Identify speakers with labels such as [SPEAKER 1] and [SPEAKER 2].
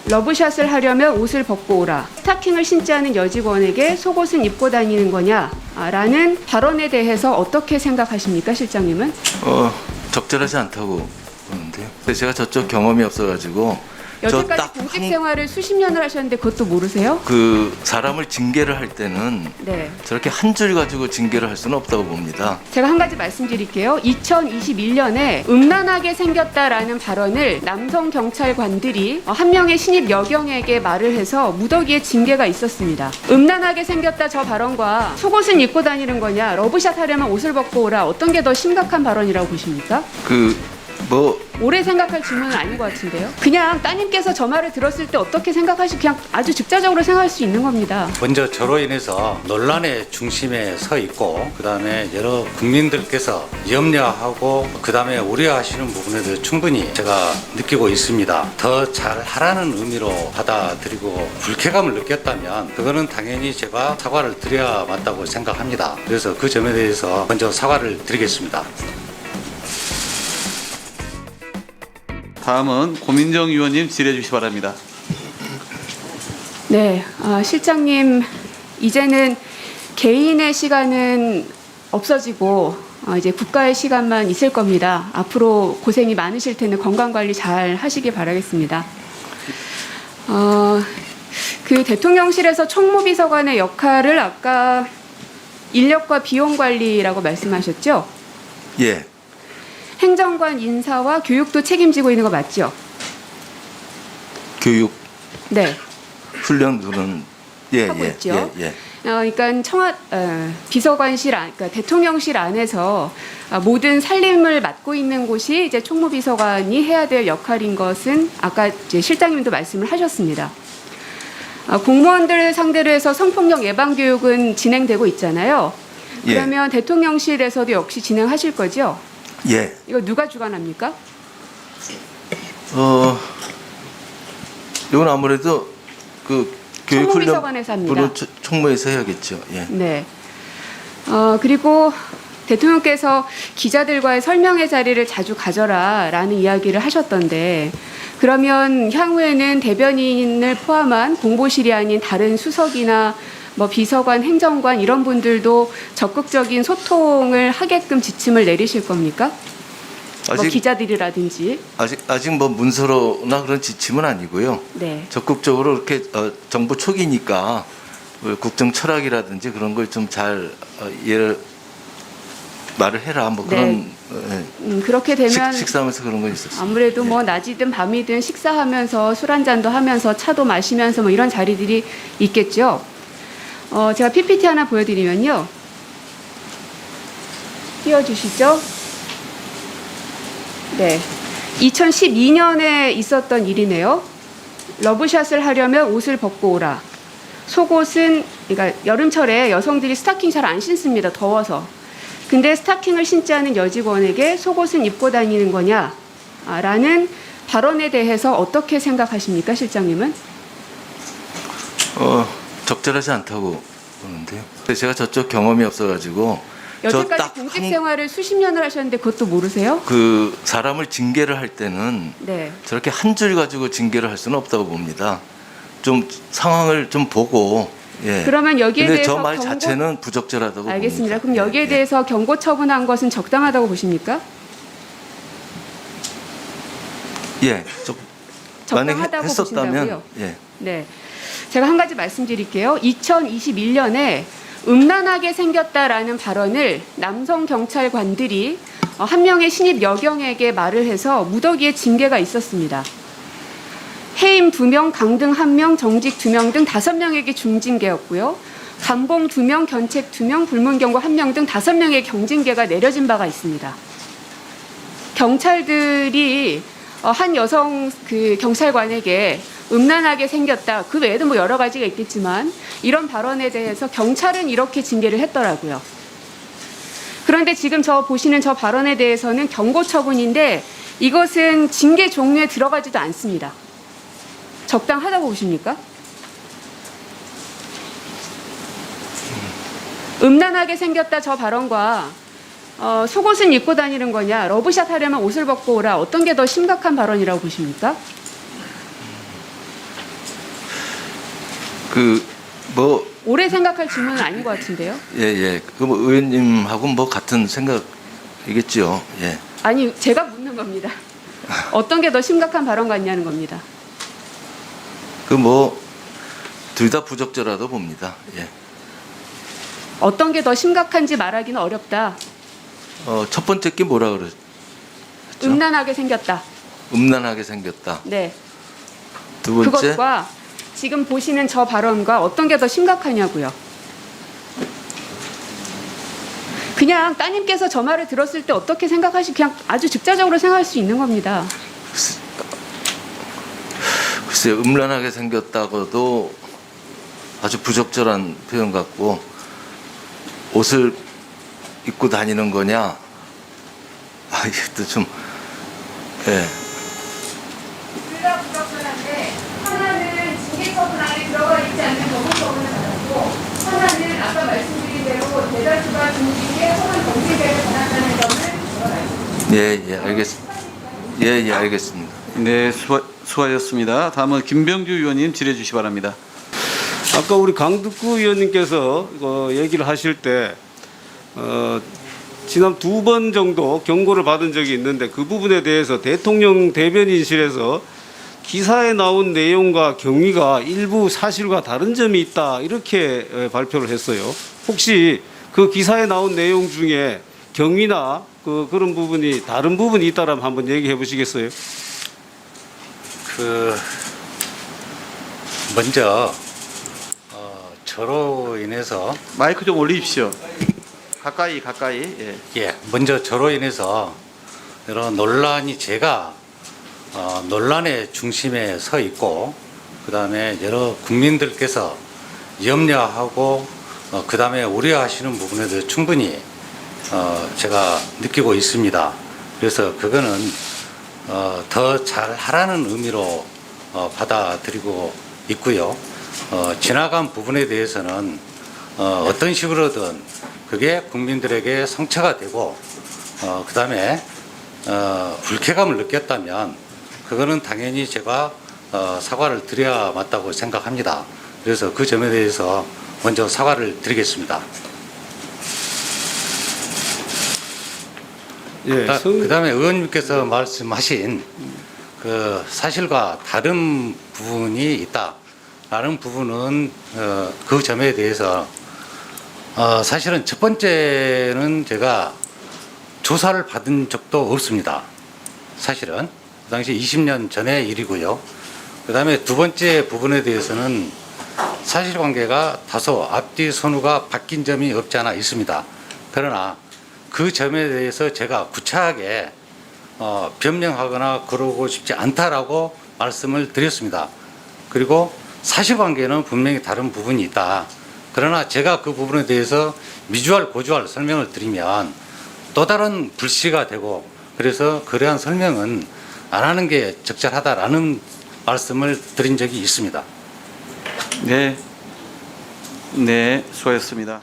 [SPEAKER 1] 러브샷을 하려면 옷을 벗고 오라. 스타킹을 신지 않은 여직원에게 속옷은 입고 다니는 거냐? 라는 발언에 대해서 어떻게 생각하십니까, 실장님은?
[SPEAKER 2] 적절하지 않다고 보는데요. 근데 제가 저쪽 경험이 없어가지고
[SPEAKER 1] 여태까지 공직 생활을 수십 년을 하셨는데 그것도 모르세요?
[SPEAKER 2] 그 사람을 징계를 할 때는
[SPEAKER 1] 네.
[SPEAKER 2] 저렇게 한 줄 가지고 징계를 할 수는 없다고 봅니다.
[SPEAKER 1] 제가 한 가지 말씀드릴게요. 2021년에 음란하게 생겼다라는 발언을 남성 경찰관들이 한 명의 신입 여경에게 말을 해서 무더기에 징계가 있었습니다. 음란하게 생겼다 저 발언과 속옷은 입고 다니는 거냐, 러브샷 하려면 옷을 벗고 오라, 어떤 게 더 심각한 발언이라고 보십니까? 오래 생각할 질문은 아닌 것 같은데요. 그냥 따님께서 저 말을 들었을 때 어떻게 생각하시, 그냥 아주 즉자적으로 생각할 수 있는 겁니다.
[SPEAKER 3] 먼저 저로 인해서 논란의 중심에 서 있고, 그다음에 여러 국민들께서 염려하고 그다음에 우려하시는 부분에 대해 충분히 제가 느끼고 있습니다. 더 잘하라는 의미로 받아들이고 불쾌감을 느꼈다면 그거는 당연히 제가 사과를 드려야 맞다고 생각합니다. 그래서 그 점에 대해서 먼저 사과를 드리겠습니다.
[SPEAKER 4] 다음은 고민정 의원님 질의해 주시기 바랍니다.
[SPEAKER 1] 네, 실장님, 이제는 개인의 시간은 없어지고 이제 국가의 시간만 있을 겁니다. 앞으로 고생이 많으실 텐데 건강관리 잘 하시길 바라겠습니다. 그 대통령실에서 총무비서관의 역할을 아까 인력과 비용 관리라고 말씀하셨죠?
[SPEAKER 2] 예,
[SPEAKER 1] 행정관 인사와 교육도 책임지고 있는 거 맞죠?
[SPEAKER 2] 교육
[SPEAKER 1] 네.
[SPEAKER 2] 훈련들은
[SPEAKER 1] 하고 있죠. 그러니까 비서관실 그러니까 대통령실 안에서 모든 살림을 맡고 있는 곳이 이제 총무비서관이 해야 될 역할인 것은 아까 이제 실장님도 말씀을 하셨습니다. 공무원들을 상대로 해서 성폭력 예방 교육은 진행되고 있잖아요. 그러면 대통령실에서도 역시 진행하실 거죠?
[SPEAKER 2] 예.
[SPEAKER 1] 이거 누가 주관합니까?
[SPEAKER 2] 이건 아무래도 그
[SPEAKER 1] 총무비서관에서 합니다.
[SPEAKER 2] 교육훈련 총무에서 해야겠죠. 예.
[SPEAKER 1] 네. 그리고 대통령께서 기자들과의 설명회 자리를 자주 가져라라는 이야기를 하셨던데, 그러면 향후에는 대변인을 포함한 공보실이 아닌 다른 수석이나 뭐 비서관, 행정관 이런 분들도 적극적인 소통을 하게끔 지침을 내리실 겁니까? 뭐 기자들이라든지.
[SPEAKER 2] 아직 뭐 문서로나 그런 지침은 아니고요.
[SPEAKER 1] 네.
[SPEAKER 2] 적극적으로 이렇게 정부 초기니까 국정 철학이라든지 그런 걸 좀 잘 말을 해라 뭐 그런.
[SPEAKER 1] 네. 그렇게 되면
[SPEAKER 2] 식사하면서 그런 건 있었어요.
[SPEAKER 1] 아무래도 뭐 낮이든 밤이든 식사하면서 술 한잔도 하면서 차도 마시면서 뭐 이런 자리들이 있겠죠. 제가 PPT 하나 보여드리면요. 띄워주시죠. 네. 2012년에 있었던 일이네요. 러브샷을 하려면 옷을 벗고 오라. 속옷은, 그러니까 여름철에 여성들이 스타킹 잘 안 신습니다. 더워서. 근데 스타킹을 신지 않은 여직원에게 속옷은 입고 다니는 거냐? 라는 발언에 대해서 어떻게 생각하십니까, 실장님은?
[SPEAKER 2] 적절하지 않다고 보는데요. 근데 제가 저쪽 경험이 없어가지고
[SPEAKER 1] 여태까지 공직 생활을 수십 년을 하셨는데 그것도 모르세요?
[SPEAKER 2] 그 사람을 징계를 할 때는
[SPEAKER 1] 네.
[SPEAKER 2] 저렇게 한 줄 가지고 징계를 할 수는 없다고 봅니다. 좀 상황을 좀 보고. 예.
[SPEAKER 1] 그러면 여기에
[SPEAKER 2] 근데
[SPEAKER 1] 대해서
[SPEAKER 2] 저 말 자체는 부적절하다고
[SPEAKER 1] 알겠습니다.
[SPEAKER 2] 봅니다.
[SPEAKER 1] 그럼 여기에 대해서 경고 처분한 것은 적당하다고 보십니까?
[SPEAKER 2] 예. 만약에
[SPEAKER 1] 적당하다고
[SPEAKER 2] 했었다면
[SPEAKER 1] 보신다고요?
[SPEAKER 2] 예.
[SPEAKER 1] 네. 제가 한 가지 말씀드릴게요. 2021년에 음란하게 생겼다라는 발언을 남성 경찰관들이 한 명의 신입 여경에게 말을 해서 무더기에 징계가 있었습니다. 해임 2명, 강등 1명, 정직 2명 등 5명에게 중징계였고요. 감봉 2명, 견책 2명, 불문경고 1명 등 5명의 경징계가 내려진 바가 있습니다. 경찰들이 한 여성 그 경찰관에게 음란하게 생겼다. 그 외에도 뭐 여러 가지가 있겠지만 이런 발언에 대해서 경찰은 이렇게 징계를 했더라고요. 그런데 지금 보시는 저 발언에 대해서는 경고 처분인데 이것은 징계 종류에 들어가지도 않습니다. 적당하다고 보십니까? 음란하게 생겼다 저 발언과 속옷은 입고 다니는 거냐, 러브샷 하려면 옷을 벗고 오라, 어떤 게 더 심각한 발언이라고 보십니까?
[SPEAKER 2] 뭐
[SPEAKER 1] 오래 생각할 질문은 아닌 것 같은데요.
[SPEAKER 2] 예. 뭐 의원님하고 뭐 같은 생각이겠죠. 예.
[SPEAKER 1] 아니, 제가 묻는 겁니다. 어떤 게 더 심각한 발언 같냐는 겁니다.
[SPEAKER 2] 뭐 둘 다 부적절하다고 봅니다. 예.
[SPEAKER 1] 어떤 게 더 심각한지 말하기는 어렵다.
[SPEAKER 2] 첫 번째 게 뭐라 그랬죠?
[SPEAKER 1] 음란하게 생겼다.
[SPEAKER 2] 음란하게 생겼다.
[SPEAKER 1] 네.
[SPEAKER 2] 두 번째
[SPEAKER 1] 그것과 지금 보시는 저 발언과 어떤 게 더 심각하냐고요. 그냥 따님께서 저 말을 들었을 때 어떻게 생각하시 그냥 아주 즉자적으로 생각할 수 있는 겁니다.
[SPEAKER 2] 글쎄 음란하게 생겼다고도 아주 부적절한 표현 같고 옷을 입고 다니는 거냐? 이것도 좀 예.
[SPEAKER 1] 둘 다 부적절한데 하나는 징계처분 안에 들어가 있지 않는 법원처분을 받았고 하나는 아까 말씀드린 대로 대다수가 중징계 혹은 정징계를 받았다는 점을 제가 말씀드립니다.
[SPEAKER 2] 예, 알겠습니다.
[SPEAKER 4] 네, 수고하셨습니다. 다음은 김병주 의원님 질의해 주시기 바랍니다.
[SPEAKER 5] 아까 우리 강득구 의원님께서 얘기를 하실 때 지난 2번 정도 경고를 받은 적이 있는데 그 부분에 대해서 대통령 대변인실에서 기사에 나온 내용과 경위가 일부 사실과 다른 점이 있다 이렇게 발표를 했어요. 혹시 그 기사에 나온 내용 중에 경위나 그런 부분이 다른 부분이 있다라면 한번 얘기해 보시겠어요?
[SPEAKER 3] 먼저 저로 인해서
[SPEAKER 4] 마이크 좀 올리십시오. 가까이.
[SPEAKER 3] 먼저 저로 인해서 이런 논란이 제가 논란의 중심에 서 있고 그다음에 여러 국민들께서 염려하고 그다음에 우려하시는 부분에 대해서 충분히 제가 느끼고 있습니다. 그래서 그거는 더 잘하라는 의미로 받아들이고 있고요. 지나간 부분에 대해서는 어떤 식으로든 그게 국민들에게 상처가 되고 그다음에 불쾌감을 느꼈다면 그거는 당연히 제가 사과를 드려야 맞다고 생각합니다. 그래서 그 점에 대해서 먼저 사과를 드리겠습니다.
[SPEAKER 5] 예,
[SPEAKER 3] 그다음에 의원님께서 말씀하신 그 사실과 다른 부분이 있다라는 부분은 그 점에 대해서 사실은 첫 번째는 제가 조사를 받은 적도 없습니다. 사실은 그 당시 20년 전의 일이고요. 그다음에 두 번째 부분에 대해서는 사실관계가 다소 앞뒤 선후가 바뀐 점이 없지 않아 있습니다. 그러나 그 점에 대해서 제가 구차하게 변명하거나 그러고 싶지 않다라고 말씀을 드렸습니다. 그리고 사실관계는 분명히 다른 부분이 있다. 그러나 제가 그 부분에 대해서 미주알 고주알 설명을 드리면 또 다른 불씨가 되고 그래서 그러한 설명은 안 하는 게 적절하다라는 말씀을 드린 적이 있습니다.
[SPEAKER 4] 네, 수고하셨습니다.